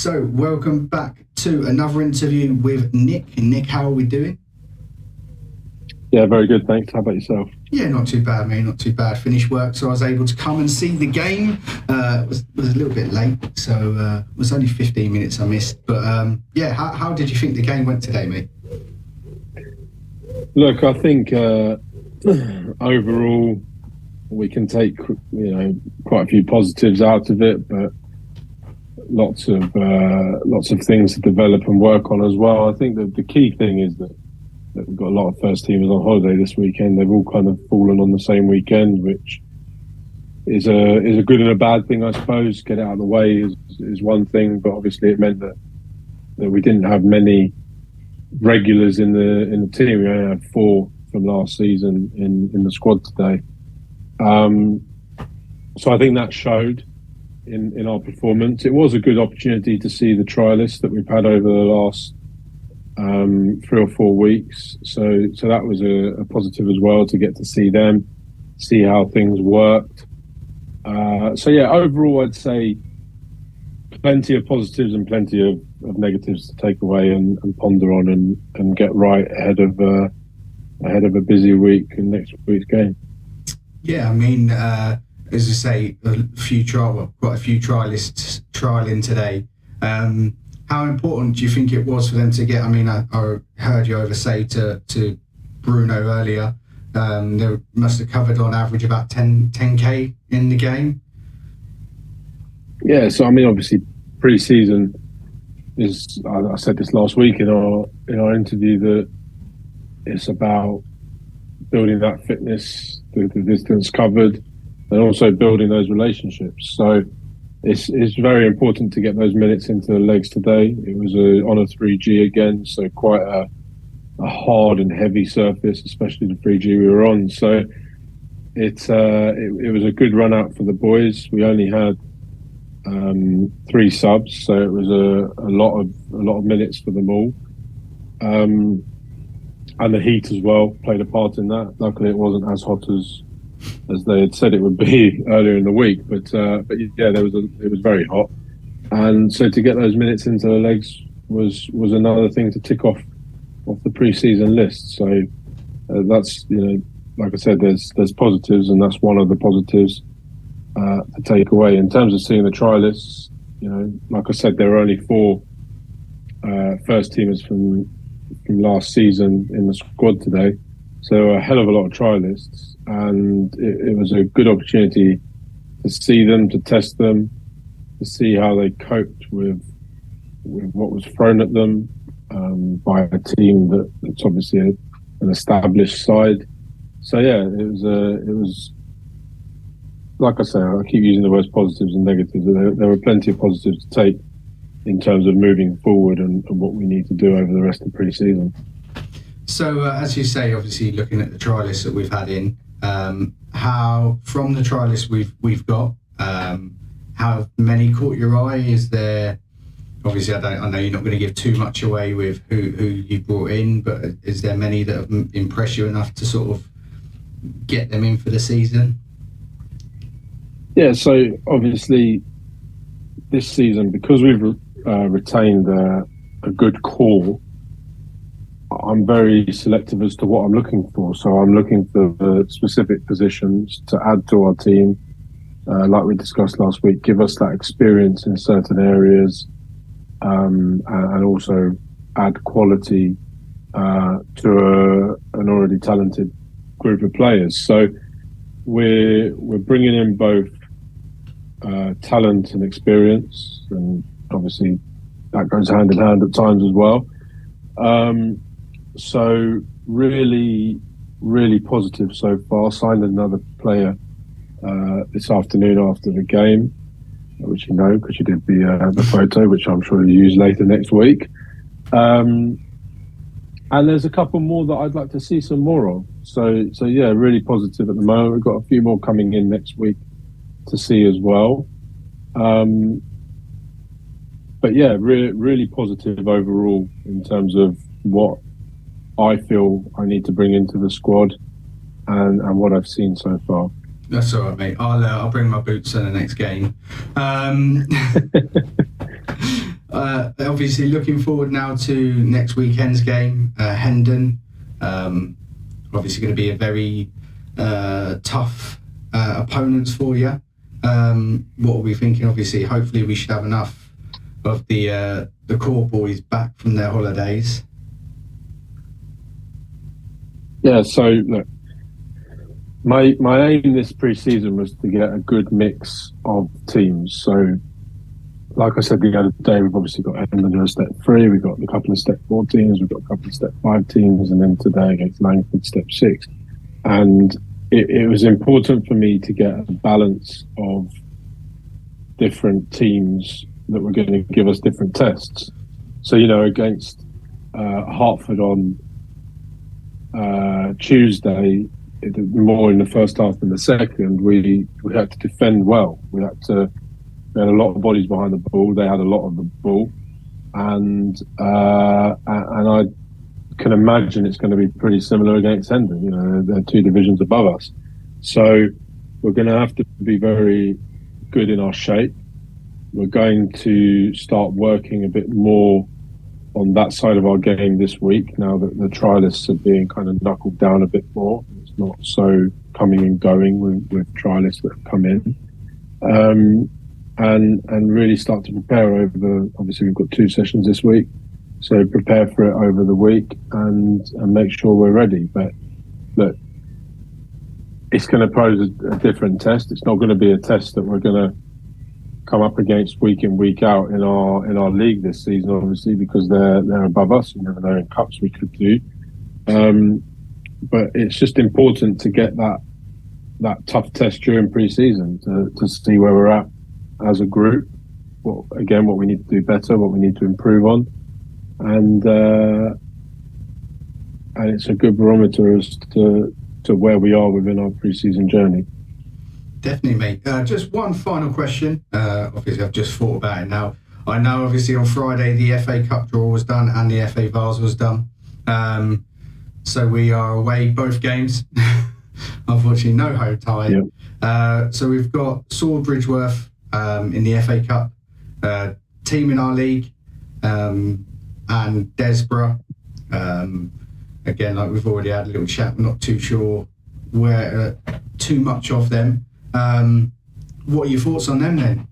So, welcome back to another interview with Nick. Nick, how are we doing? Yeah, very good, thanks. How about yourself? Yeah, not too bad, mate. Not too bad. Finished work, so I was able to come and see the game. Was a little bit late, so it was only 15 minutes I missed. But yeah, how did you think the game went today, mate? Look, I think overall we can take quite a few positives out of it, but lots of things to develop and work on as well. I think that the key thing is that we've got a lot of first teamers on holiday this weekend. They've all kind of fallen on the same weekend, which is a good and a bad thing, I suppose. Get it out of the way is one thing, but obviously it meant that we didn't have many regulars in the team. We only had 4 from last season in the squad today. So I think that showed in our performance. It was a good opportunity to see the trialists that we've had over the last 3 or 4 weeks. So that was a positive as well, to get to see them, see how things worked. So yeah, overall I'd say plenty of positives and plenty of negatives to take away and ponder on and get right ahead of a busy week and next week's game. Yeah, I mean, as you say, quite a few trialists trialing today. How important do you think it was for them to get? I mean, I heard you say to Bruno earlier, they must have covered on average about 10K in the game. Yeah, so I mean, obviously, pre-season is. I said this last week in our interview, that it's about building that fitness, the distance covered, and also building those relationships. So it's very important to get those minutes into the legs today. It was on a 3G again, so quite a hard and heavy surface, especially the 3G we were on. So it was a good run out for the boys. We only had 3 subs, so it was a lot of minutes for them all. And the heat as well played a part in that. Luckily, it wasn't as hot as they had said it would be earlier in the week, but yeah, it was very hot, and so to get those minutes into the legs was another thing to tick off the pre-season list. So that's, like I said, there's positives, and that's one of the positives to take away. In terms of seeing the trialists, like I said, there were only 4 first teamers from last season in the squad today, so a hell of a lot of trialists, and it was a good opportunity to see them, to test them, to see how they coped with what was thrown at them by a team that's obviously an established side. So yeah, it was like I say, I keep using the words positives and negatives. There were plenty of positives to take in terms of moving forward and what we need to do over the rest of the pre-season. So as you say, obviously looking at the trialists that we've had in, how from the trialists we've got, how many caught your eye? Is there, obviously I know you're not going to give too much away with who you brought in, but is there many that have impressed you enough to sort of get them in for the season? Yeah, so obviously this season, because we've retained a good core, I'm very selective as to what I'm looking for. So I'm looking for specific positions to add to our team, like we discussed last week, give us that experience in certain areas, and also add quality to an already talented group of players. So we're bringing in both talent and experience, and obviously that goes hand in hand at times as well. So really, really positive so far. Signed another player this afternoon after the game, which you know because you did the photo, which I'm sure you'll use later next week. And there's a couple more that I'd like to see some more of. So yeah, really positive at the moment. We've got a few more coming in next week to see as well. But yeah, really positive overall in terms of what I feel I need to bring into the squad and what I've seen so far. That's all right, mate. I'll bring my boots in the next game. Obviously, looking forward now to next weekend's game, Hendon. Obviously, going to be a very tough opponents for you. What are we thinking? Obviously, hopefully, we should have enough of the core boys back from their holidays. Yeah. So look, my aim this pre-season was to get a good mix of teams. So, like I said the other day, we've obviously got Hendon as step 3, we've got a couple of step 4 teams, we've got a couple of step 5 teams, and then today against Langford, step 6. And it was important for me to get a balance of different teams that were going to give us different tests. So, against Hertford on Tuesday, more in the first half than the second, we had to defend well. We had a lot of bodies behind the ball. They had a lot of the ball, and I can imagine it's going to be pretty similar against Hendon. They're 2 divisions above us, so we're going to have to be very good in our shape. We're going to start working a bit more on that side of our game this week, now that the trialists are being kind of knuckled down a bit more. It's not so coming and going with trialists that have come in. And really start to prepare obviously we've got 2 sessions this week, so prepare for it over the week and make sure we're ready. But look, it's going to pose a different test. It's not going to be a test that we're going to come up against week in, week out in our league this season, obviously, because they're above us. You never know, in cups we could do. But it's just important to get that tough test during pre-season to see where we're at as a group. What we need to do better, what we need to improve on, and it's a good barometer as to where we are within our pre-season journey. Definitely, mate. Just one final question. Obviously, I've just thought about it now. I know, obviously, on Friday the FA Cup draw was done and the FA Vase was done. So we are away both games. Unfortunately, no home tie. Yep. So we've got Bridgeworth in the FA Cup, team in our league, and Desborough. Again, like we've already had a little chat, we're not too sure where too much of them. What are your thoughts on them then?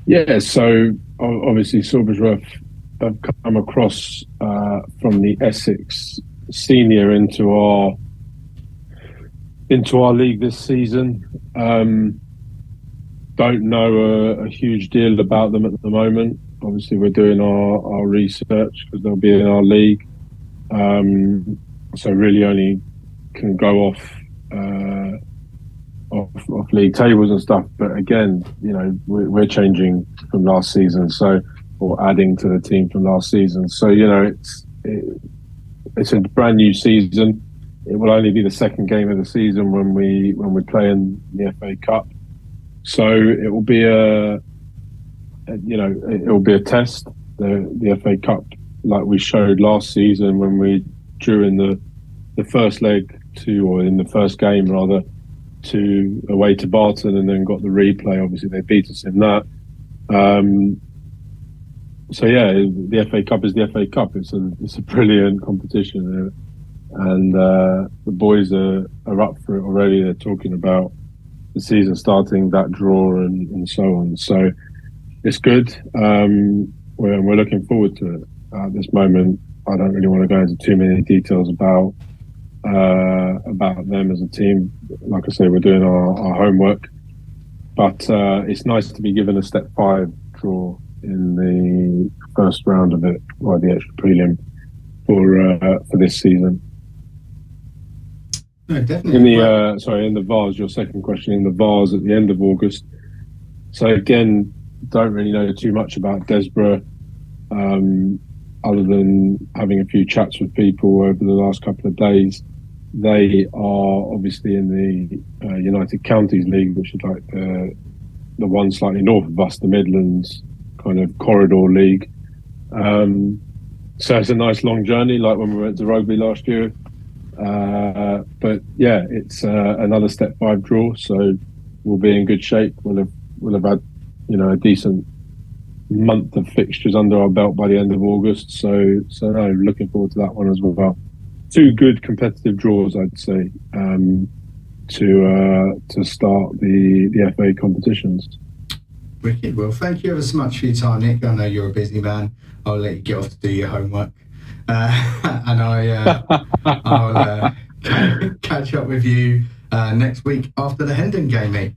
Yeah, so obviously Bridgeworth have come across from the Essex senior into our league this season. Don't know a huge deal about them at the moment. Obviously, we're doing our research because they'll be in our league. So really only can go off league tables and stuff. But again, we're changing from last season, or adding to the team from last season. So it's a brand new season. It will only be the second game of the season when we play in the FA Cup. So it will be a test. The FA Cup, like we showed last season when we drew in the first leg in the first game rather, away to Barton, and then got the replay. Obviously, they beat us in that. So yeah, the FA Cup is the FA Cup. It's a brilliant competition, and the boys are up for it already. They're talking about the season starting, that draw, and so on. So it's good. We're looking forward to it. At this moment, I don't really want to go into too many details about them as a team. Like I say, we're doing our homework, but it's nice to be given a step 5 draw in the first round of it, or the extra prelim for this season. No, definitely. In the Vase, your second question, in the Vase at the end of August. So again, don't really know too much about Desborough, other than having a few chats with people over the last couple of days. They are obviously in the United Counties League, which is like the one slightly north of us, the Midlands kind of corridor league. So it's a nice long journey, like when we went to rugby last year. But yeah, it's another step 5 draw, so we'll be in good shape. We'll have had a decent month of fixtures under our belt by the end of August. So no, looking forward to that one as well. Two good competitive draws, I'd say, to start the FA competitions. Wicked. Well, thank you ever so much for your time, Nick. I know you're a busy man. I'll let you get off to do your homework, and I'll catch up with you next week after the Hendon game, mate.